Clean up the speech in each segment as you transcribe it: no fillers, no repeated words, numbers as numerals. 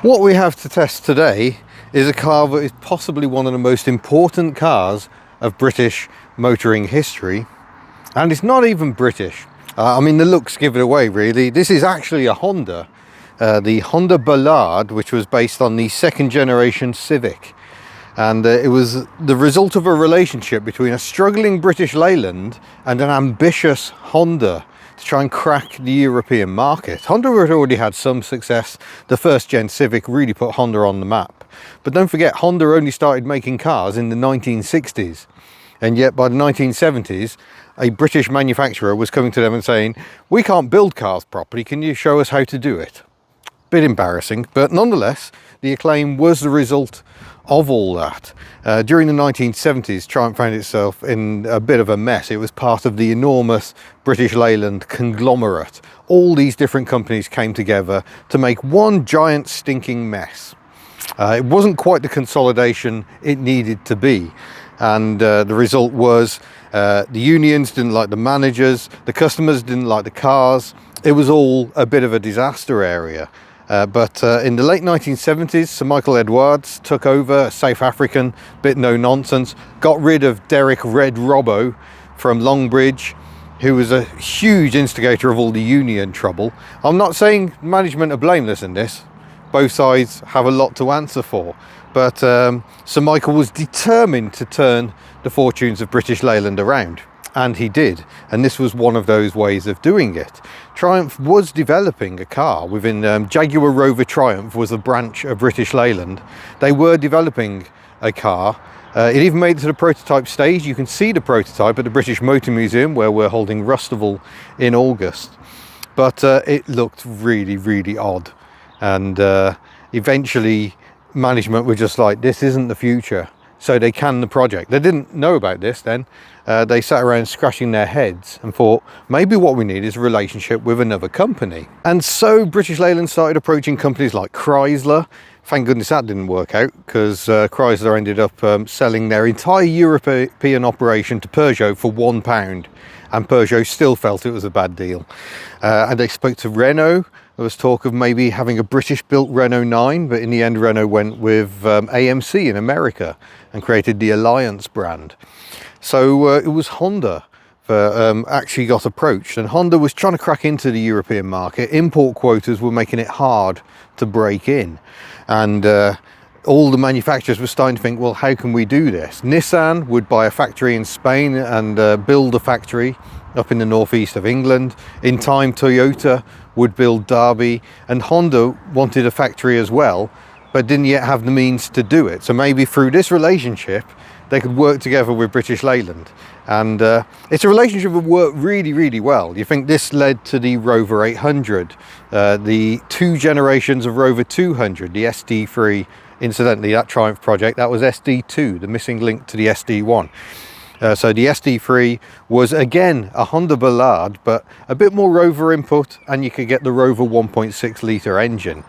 What we have to test today is a car that is possibly one of the most important cars of British motoring history, and it's not even British. I mean, the looks give it away, really. This is actually a Honda, the Honda Ballade, which was based on the second generation Civic, and it was the result of a relationship between a struggling British Leyland and an ambitious Honda to try and crack the European market. Honda had already had some success. The first gen Civic really put Honda on the map. But don't forget, Honda only started making cars in the 1960s. And yet by the 1970s, a British manufacturer was coming to them and saying, we can't build cars properly, can you show us how to do it? Bit embarrassing, but nonetheless, the Acclaim was the result of all that. During the 1970s, Triumph found itself in a bit of a mess. It was part of the enormous British Leyland conglomerate. All these different companies came together to make one giant stinking mess. It wasn't quite the consolidation it needed to be, and the result was the unions didn't like the managers, the customers didn't like the cars. It was all a bit of a disaster area. But in the late 1970s, Sir Michael Edwards took over, a South African, bit no nonsense, got rid of Derek Red Robbo from Longbridge, who was a huge instigator of all the union trouble. I'm not saying management are blameless in this. Both sides have a lot to answer for. But Sir Michael was determined to turn the fortunes of British Leyland around. And he did, and this was one of those ways of doing it. Triumph was developing a car within Jaguar Rover Triumph was a branch of British Leyland. They were developing a car. It even made it to the prototype stage. You can see the prototype at the British Motor Museum, where we're holding Rustival in August. But it looked really, really odd. And eventually management were just like, this isn't the future. So they canned the project. They didn't know about this then. They sat around scratching their heads and thought, maybe what we need is a relationship with another company. And so British Leyland started approaching companies like Chrysler. Thank goodness that didn't work out, because Chrysler ended up selling their entire European operation to Peugeot for £1. And Peugeot still felt it was a bad deal. And they spoke to Renault. There was talk of maybe having a British-built Renault 9, but in the end Renault went with AMC in America and created the Alliance brand. So it was Honda that actually got approached, and Honda was trying to crack into the European market. Import quotas were making it hard to break in, and all the manufacturers were starting to think, well, how can we do this? Nissan would buy a factory in Spain and build a factory up in the northeast of England. In time, Toyota would build Derby, and Honda wanted a factory as well, but didn't yet have the means to do it. So maybe through this relationship, they could work together with British Leyland. And it's a relationship that worked really, really well. You think this led to the Rover 800, the two generations of Rover 200, the SD3. Incidentally, that Triumph project, that was SD2, the missing link to the SD1. So the SD3 was again a Honda Ballade, but a bit more Rover input, and you could get the Rover 1.6 litre engine.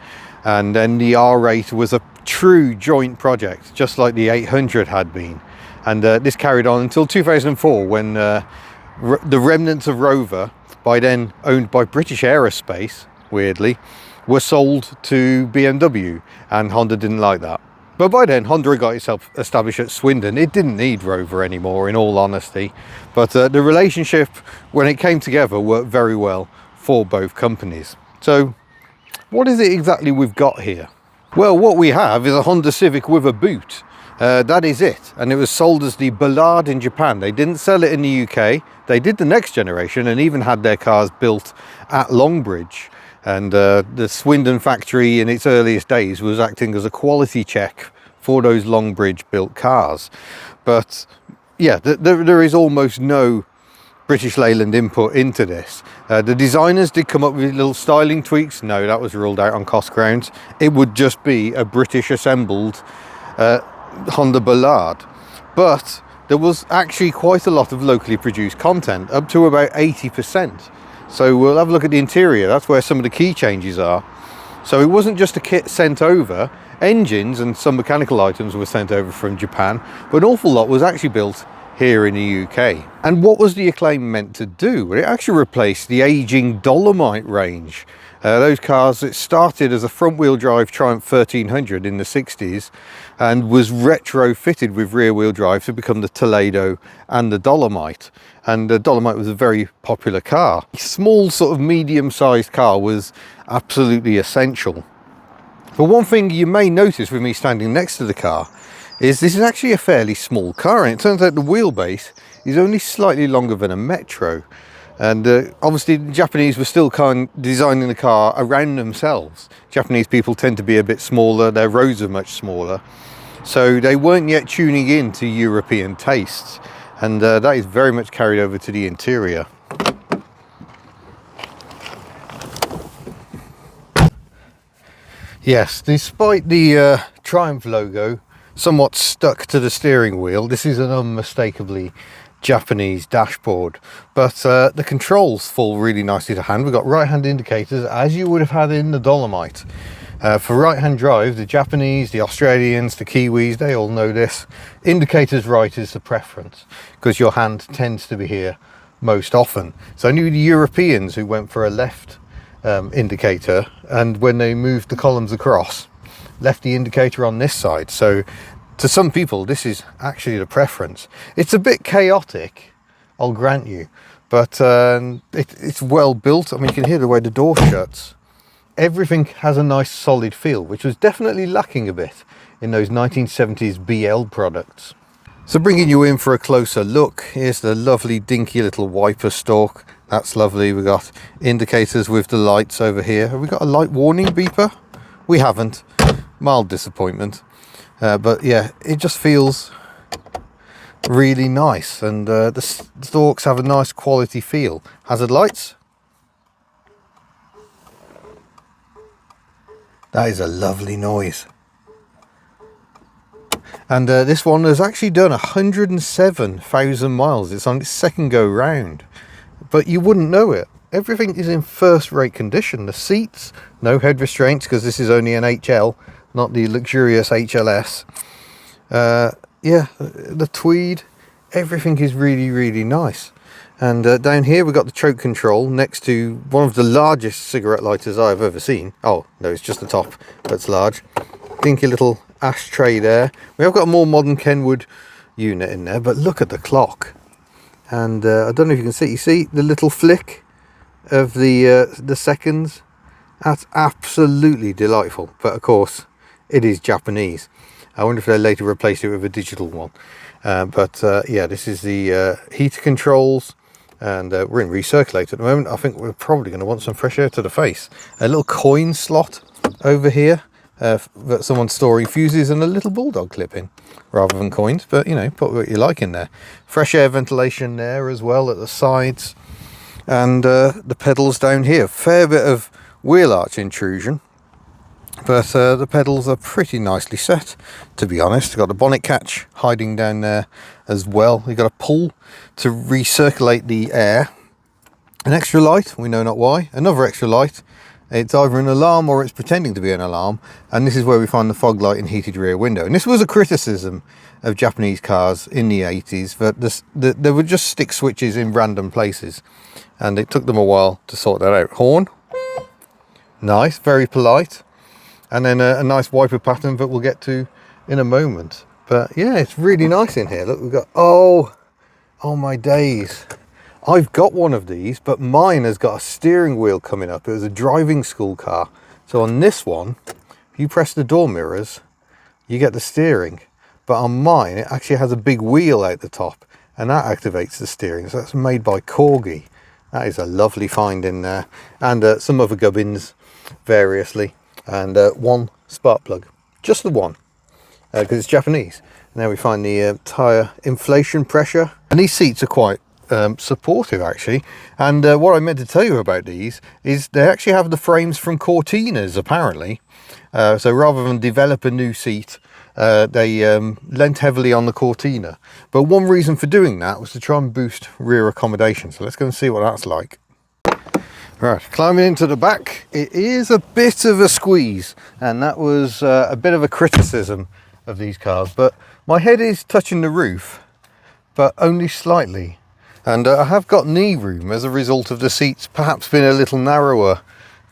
And then the R8 was a true joint project, just like the 800 had been. And this carried on until 2004, when the remnants of Rover, by then owned by British Aerospace, weirdly, were sold to BMW, and Honda didn't like that. But by then, Honda had got itself established at Swindon. It didn't need Rover anymore, in all honesty. But the relationship, when it came together, worked very well for both companies. So, what is it exactly we've got here? Well, what we have is a Honda Civic with a boot. That is it. And it was sold as the Ballade in Japan. They didn't sell it in the UK. They did the next generation and even had their cars built at Longbridge. And the Swindon factory in its earliest days was acting as a quality check for those Longbridge built cars. But yeah, there is almost no British Leyland input into this. The designers did come up with little styling tweaks. No, that was ruled out on cost grounds. It would just be a British assembled Honda Ballade. But there was actually quite a lot of locally produced content, up to about 80%. So we'll have a look at the interior. That's where some of the key changes are. So it wasn't just a kit sent over. Engines and some mechanical items were sent over from Japan, but an awful lot was actually built here in the UK. And what was the Acclaim meant to do? Well, it actually replaced the aging Dolomite range. Those cars, it started as a front-wheel drive Triumph 1300 in the 60s and was retrofitted with rear-wheel drive to become the Toledo and the Dolomite. And the Dolomite was a very popular car. A small sort of medium-sized car was absolutely essential. But one thing you may notice with me standing next to the car is this is actually a fairly small car, and it turns out the wheelbase is only slightly longer than a Metro. And obviously the Japanese were still kind of designing the car around themselves. Japanese people tend to be a bit smaller, their roads are much smaller, so they weren't yet tuning in to European tastes, and that is very much carried over to the interior. Yes, despite the Triumph logo somewhat stuck to the steering wheel, this is an unmistakably Japanese dashboard, but the controls fall really nicely to hand. We've got right hand indicators as you would have had in the Dolomite. For right hand drive, the Japanese, the Australians, the Kiwis, they all know this. Indicators right is the preference because your hand tends to be here most often. So I knew the Europeans who went for a left indicator, and when they moved the columns across, left the indicator on this side. So to some people this is actually the preference. It's a bit chaotic, I'll grant you, but it's well built. I mean, you can hear the way the door shuts. Everything has a nice solid feel, which was definitely lacking a bit in those 1970s BL products. So bringing you in for a closer look, here's the lovely dinky little wiper stalk. That's lovely. We've got indicators with the lights over here. Have we got a light warning beeper? We haven't. Mild disappointment. But yeah, it just feels really nice, and the stalks have a nice quality feel. Hazard lights. That is a lovely noise. And this one has actually done 107,000 miles. It's on its second go round, but you wouldn't know it. Everything is in first rate condition. The seats, no head restraints because this is only an HL, not the luxurious HLS. Yeah, the tweed, everything is really, really nice. And down here we've got the choke control next to one of the largest cigarette lighters I've ever seen. Oh no, it's just the top that's large. Dinky little ashtray there. We have got a more modern Kenwood unit in there, but look at the clock. And I don't know if you can see. You see the little flick of the seconds? That's absolutely delightful. But of course, it is Japanese. I wonder if they later replaced it with a digital one. Yeah, this is the heater controls, and we're in recirculate at the moment. I think we're probably going to want some fresh air to the face. A little coin slot over here that someone's storing fuses, and a little bulldog clip in rather than coins, but you know, put what you like in there. Fresh air ventilation there as well at the sides, and the pedals down here. Fair bit of wheel arch intrusion, but the pedals are pretty nicely set, to be honest. You've got a bonnet catch hiding down there as well. You've got a pull to recirculate the air. An extra light, we know not why. Another extra light. It's either an alarm or it's pretending to be an alarm, and this is where we find the fog light and heated rear window. And this was a criticism of Japanese cars in the 80s, that there were just stick switches in random places, and it took them a while to sort that out. Horn, nice, very polite. And then a nice wiper pattern that we'll get to in a moment. But yeah, it's really nice in here. Look, we've got, oh my days. I've got one of these, but mine has got a steering wheel coming up. It was a driving school car. So on this one, if you press the door mirrors, you get the steering. But on mine, it actually has a big wheel out the top, and that activates the steering. So that's made by Corgi. That is a lovely find in there. And some other gubbins variously. And one spark plug, just the one, because it's Japanese. Now we find the tyre inflation pressure, and these seats are quite supportive actually. And what I meant to tell you about these is they actually have the frames from Cortinas apparently. So rather than develop a new seat, they lent heavily on the Cortina. But one reason for doing that was to try and boost rear accommodation. So let's go and see what that's like. Right, climbing into the back, it is a bit of a squeeze, and that was a bit of a criticism of these cars, but my head is touching the roof, but only slightly. And I have got knee room as a result of the seats perhaps being a little narrower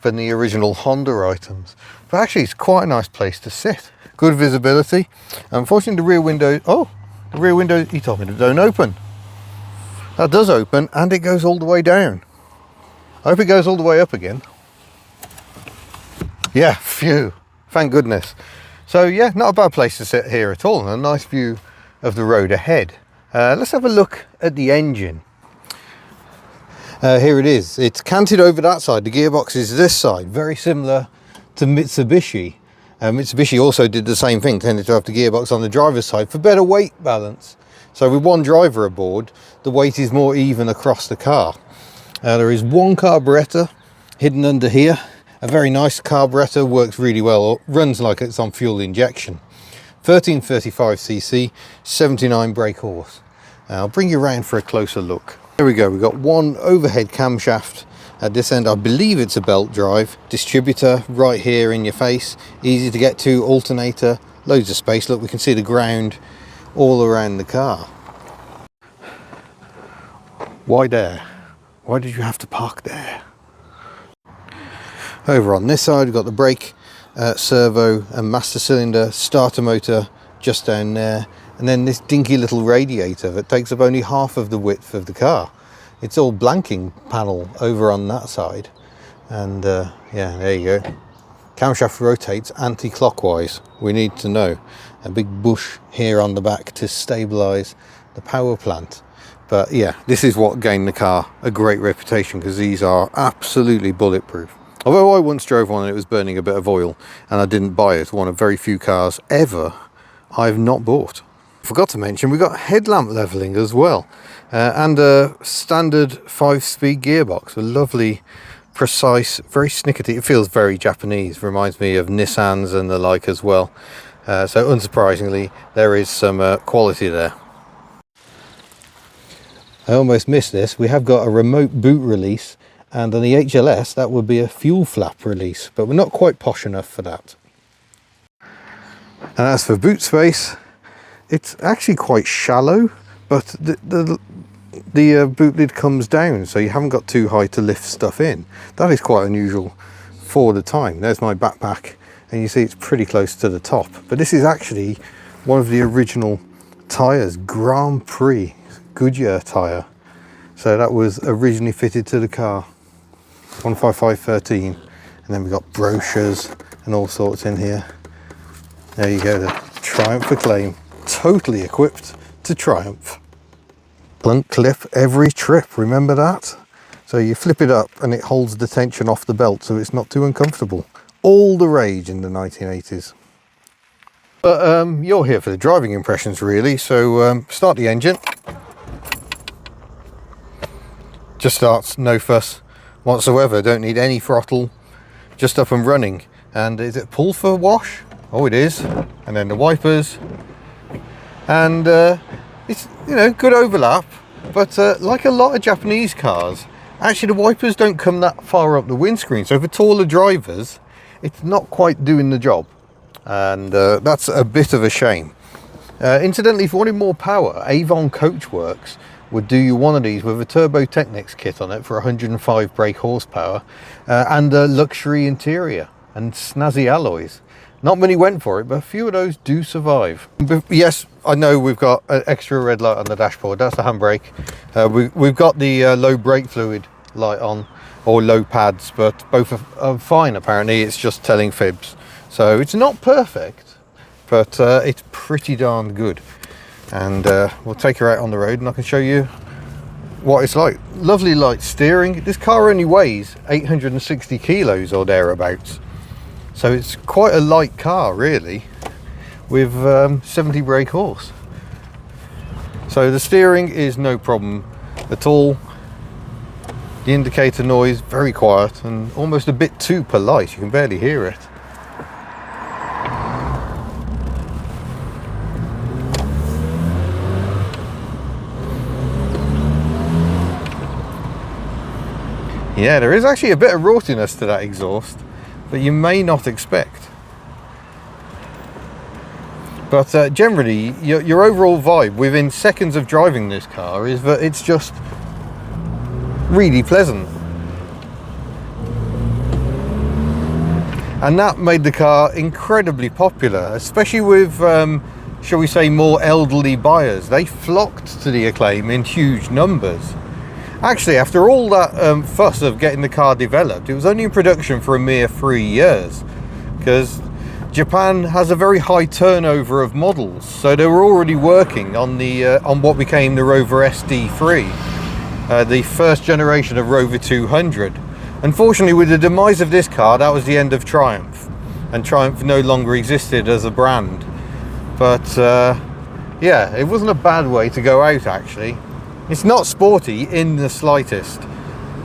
than the original Honda items. But actually it's quite a nice place to sit. Good visibility. Unfortunately the rear window, the rear window, he told me to don't open. That does open and it goes all the way down. I hope it goes all the way up again. Yeah, phew, thank goodness. So yeah, not a bad place to sit here at all, and a nice view of the road ahead. Let's have a look at the engine. Here it is. It's canted over that side. The gearbox is this side, very similar to Mitsubishi. Mitsubishi also did the same thing, tended to have the gearbox on the driver's side for better weight balance. So with one driver aboard, the weight is more even across the car. There is one carburettor hidden under here. A very nice carburettor, works really well, runs like it's on fuel injection. 1335cc, 79 brake horse. I'll bring you around for a closer look. There we go, we've got one overhead camshaft at this end. I believe it's a belt drive. Distributor right here in your face, easy to get to, alternator, loads of space. Look, we can see the ground all around the car. Why there? Why did you have to park there? Over on this side we've got the brake, servo and master cylinder, starter motor just down there, and then this dinky little radiator that takes up only half of the width of the car. It's all blanking panel over on that side, and yeah, there you go. Camshaft rotates anti-clockwise, we need to know. A big bush here on the back to stabilise the power plant. But yeah, this is what gained the car a great reputation, because these are absolutely bulletproof. Although I once drove one and it was burning a bit of oil and I didn't buy it, one of very few cars ever I've not bought. Forgot to mention we've got headlamp levelling as well, and a standard 5-speed gearbox, a lovely, precise, very snickety. It feels very Japanese, reminds me of Nissans and the like as well. So unsurprisingly there is some quality there. I almost missed this. We have got a remote boot release, and on the HLS that would be a fuel flap release, but we're not quite posh enough for that. And as for boot space, it's actually quite shallow, but the boot lid comes down, so you haven't got too high to lift stuff in. That is quite unusual for the time. There's my backpack, and you see it's pretty close to the top. But this is actually one of the original tyres, Grand Prix Goodyear tyre. So that was originally fitted to the car. 15513, and then we've got brochures and all sorts in here. There you go, the Triumph Acclaim, totally equipped to triumph. Blunt clip every trip, remember that? So you flip it up and it holds the tension off the belt so it's not too uncomfortable. All the rage in the 1980s. But you're here for the driving impressions really, so start the engine. Just starts, no fuss whatsoever, don't need any throttle, just up and running. And is it pull for wash? Oh, it is. And then the wipers, and it's, you know, good overlap, but like a lot of Japanese cars, actually the wipers don't come that far up the windscreen, so for taller drivers it's not quite doing the job, and that's a bit of a shame. Incidentally, if you wanted more power, Avon Coachworks would do you one of these with a Turbo Technics kit on it for 105 brake horsepower, and a luxury interior and snazzy alloys. Not many went for it, but a few of those do survive. But yes, I know we've got an extra red light on the dashboard. That's the handbrake. We've got the low brake fluid light on, or low pads, but both are fine apparently. It's just telling fibs. So it's not perfect, but it's pretty darn good. And we'll take her out on the road and I can show you what it's like. Lovely light steering. This car only weighs 860 kilos or thereabouts, so it's quite a light car really, with 70 brake horse. So the steering is no problem at all. The indicator noise very quiet and almost a bit too polite, you can barely hear it. Yeah, there is actually a bit of raughtiness to that exhaust that you may not expect. But generally, your overall vibe within seconds of driving this car is that it's just really pleasant. And that made the car incredibly popular, especially with, shall we say, more elderly buyers. They flocked to the Acclaim in huge numbers. Actually, after all that fuss of getting the car developed, it was only in production for a mere 3 years, because Japan has a very high turnover of models, so they were already working on the on what became the Rover SD3, the first generation of Rover 200. Unfortunately, with the demise of this car, that was the end of Triumph, and Triumph no longer existed as a brand. But yeah, it wasn't a bad way to go out, actually. It's not sporty in the slightest,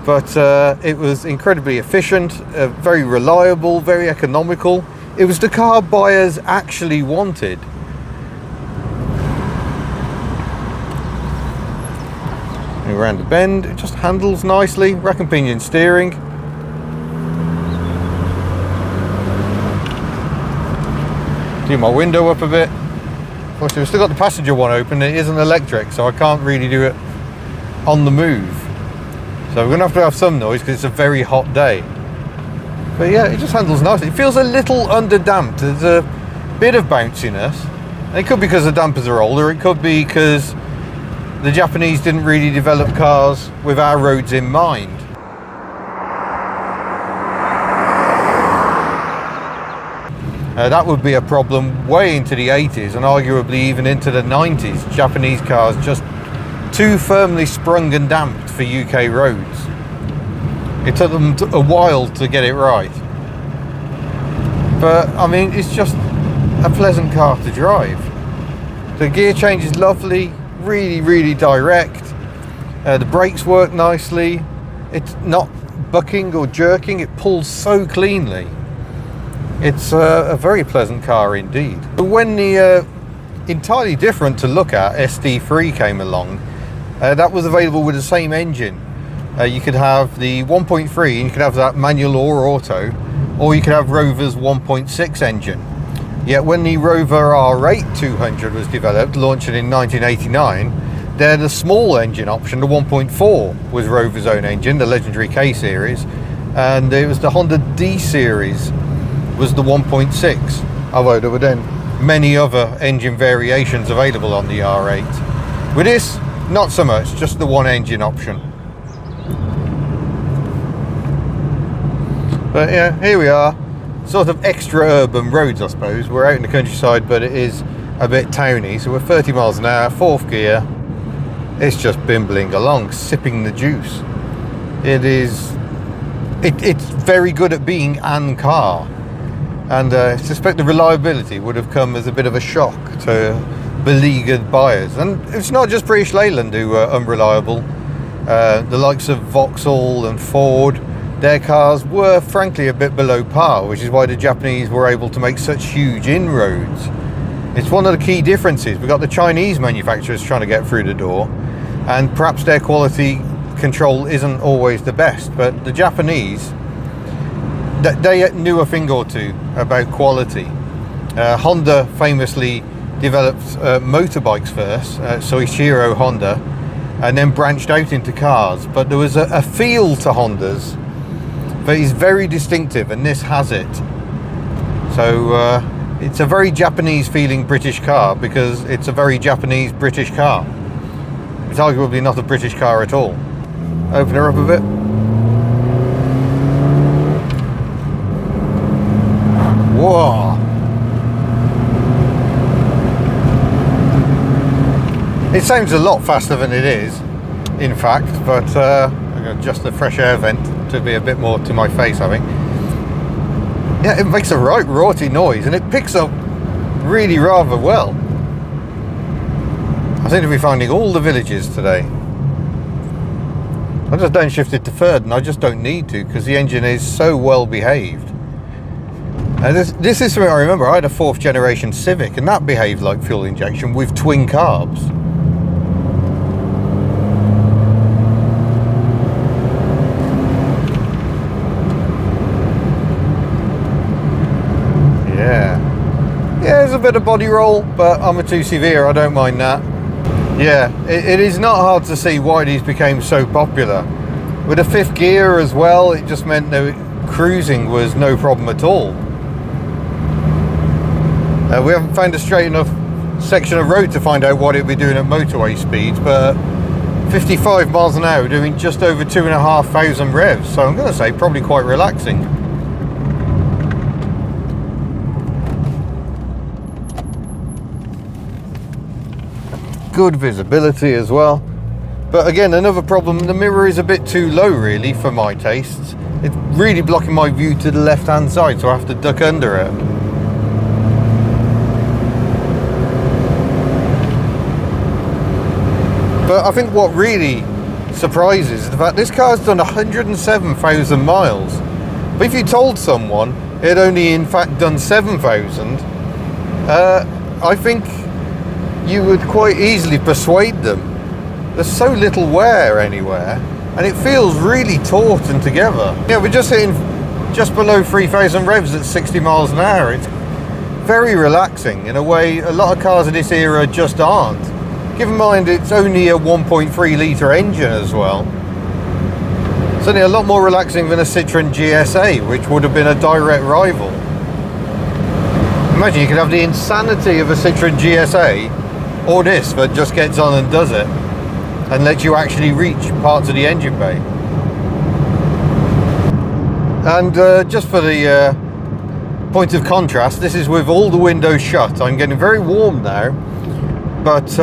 but it was incredibly efficient, very reliable, very economical. It was the car buyers actually wanted. Around the bend, it just handles nicely, rack and pinion steering. Do my window up a bit. Obviously, we've still got the passenger one open. It isn't electric, so I can't really do it on the move. So we're going to have some noise because it's a very hot day. But yeah, it just handles nicely. It feels a little underdamped. There's a bit of bounciness. And it could be because the dampers are older. It could be because the Japanese didn't really develop cars with our roads in mind. That would be a problem way into the 80s and arguably even into the 90s. Japanese cars just too firmly sprung and damped for UK roads. It took them a while to get it right. But I mean, it's just a pleasant car to drive. The gear change is lovely, really direct. The brakes work nicely. It's not bucking or jerking, it pulls so cleanly. It's a very pleasant car indeed. But when the entirely different to look at SD3 came along, that was available with the same engine. You could have the 1.3 and you could have that manual or auto, or you could have Rover's 1.6 engine. Yet when the Rover R8 200 was developed, launching in 1989, then the small engine option, the 1.4, was Rover's own engine, the legendary K series, and it was the Honda D series was the 1.6, although there were then many other engine variations available on the R8. With this, not so much, just the one engine option. But yeah, here we are, sort of extra urban roads I suppose. We're out in the countryside, but it is a bit towny, so we're 30 miles an hour, 4th gear. It's just bimbling along, sipping the juice. It's very good at being an car. And I suspect the reliability would have come as a bit of a shock to beleaguered buyers. And it's not just British Leyland who are unreliable. The likes of Vauxhall and Ford, their cars were frankly a bit below par, which is why the Japanese were able to make such huge inroads. It's one of the key differences. We've got the Chinese manufacturers trying to get through the door, and perhaps their quality control isn't always the best, but the Japanese, they knew a thing or two about quality. Honda famously developed motorbikes first, Soichiro Honda, and then branched out into cars. But there was a feel to Hondas that is very distinctive, and this has it. So it's a very Japanese feeling British car because it's a very Japanese British car. It's arguably not a British car at all. Open her up a bit. Whoa! It sounds a lot faster than it is, in fact, but I'm going to adjust the fresh air vent to be a bit more to my face, I think. Yeah, it makes a right rorty noise, and it picks up really rather well. I seem to be finding all the villages today. I just downshifted to third, and I just don't need to because the engine is so well behaved. And this is something I remember. I had a 4th generation Civic, and that behaved like fuel injection with twin carbs. Yeah, there's a bit of body roll, but I'm a 2CV, I don't mind that. Yeah, it is not hard to see why these became so popular. With a 5th gear as well, it just meant that cruising was no problem at all. We haven't found a straight enough section of road to find out what it'd be doing at motorway speeds, but 55 miles an hour doing just over 2,500 revs, so I'm going to say probably quite relaxing. Good visibility as well, but again, another problem, the mirror is a bit too low really for my tastes. It's really blocking my view to the left hand side, so I have to duck under it. But I think what really surprises is the fact this car's done 107,000 miles. But if you told someone it had only in fact done 7,000, I think you would quite easily persuade them. There's so little wear anywhere, and it feels really taut and together. Yeah, we're just hitting just below 3,000 revs at 60 miles an hour. It's very relaxing in a way a lot of cars of this era just aren't. Keep in mind it's only a 1.3 litre engine as well. It's only a lot more relaxing than a Citroën GSA, which would have been a direct rival. Imagine you could have the insanity of a Citroën GSA, or this that just gets on and does it, and lets you actually reach parts of the engine bay. And just for the point of contrast, this is with all the windows shut. I'm getting very warm now, but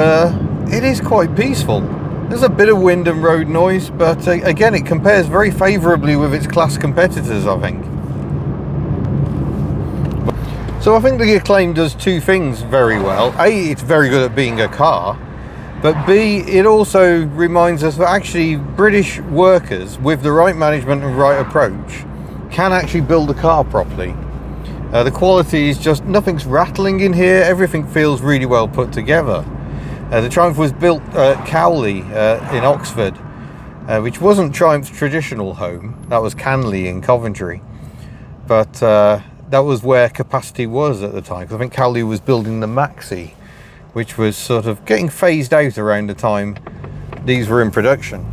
it is quite peaceful. There's a bit of wind and road noise, but again, it compares very favourably with its class competitors, I think. So I think the Acclaim does two things very well. A, it's very good at being a car, but B, it also reminds us that actually British workers with the right management and right approach can actually build a car properly. The quality is just, nothing's rattling in here, everything feels really well put together. The Triumph was built at Cowley in Oxford, which wasn't Triumph's traditional home. That was Canley in Coventry, but that was where capacity was at the time, because I think Cowley was building the Maxi, which was sort of getting phased out around the time these were in production.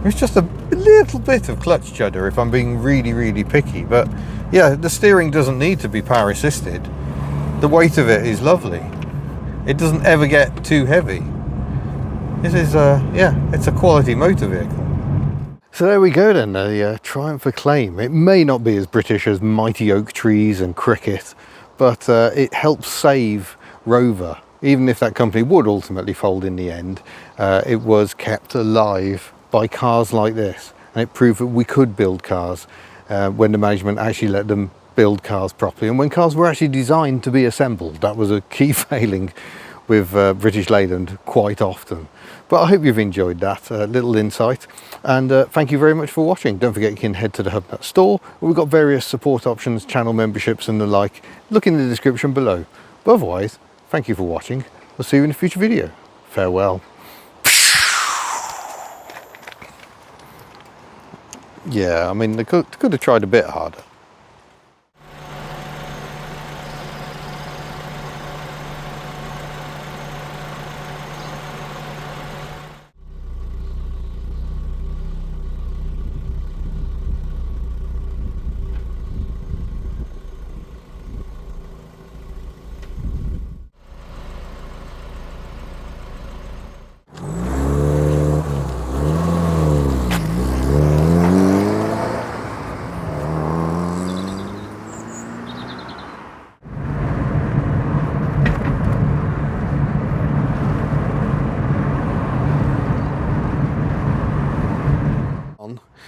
It's just a little bit of clutch judder if I'm being really picky, but yeah, the steering doesn't need to be power assisted. The weight of it is lovely. It doesn't ever get too heavy. This is yeah, it's a quality motor vehicle. So there we go then, the Triumph Acclaim. It may not be as British as mighty oak trees and cricket, but it helps save Rover. Even if that company would ultimately fold in the end, it was kept alive by cars like this, and it proved that we could build cars when the management actually let them build cars properly, and when cars were actually designed to be assembled. That was a key failing with British Leyland quite often. But I hope you've enjoyed that little insight, and thank you very much for watching. Don't forget you can head to the Hubnut store, where we've got various support options, channel memberships and the like. Look in the description below. But otherwise, thank you for watching. We'll see you in a future video. Farewell. Yeah, I mean, they could have tried a bit harder.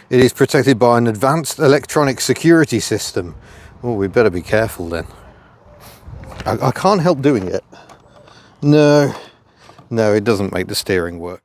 It is protected by an advanced electronic security system. Oh, we better be careful then. I can't help doing it. No, it doesn't make the steering work.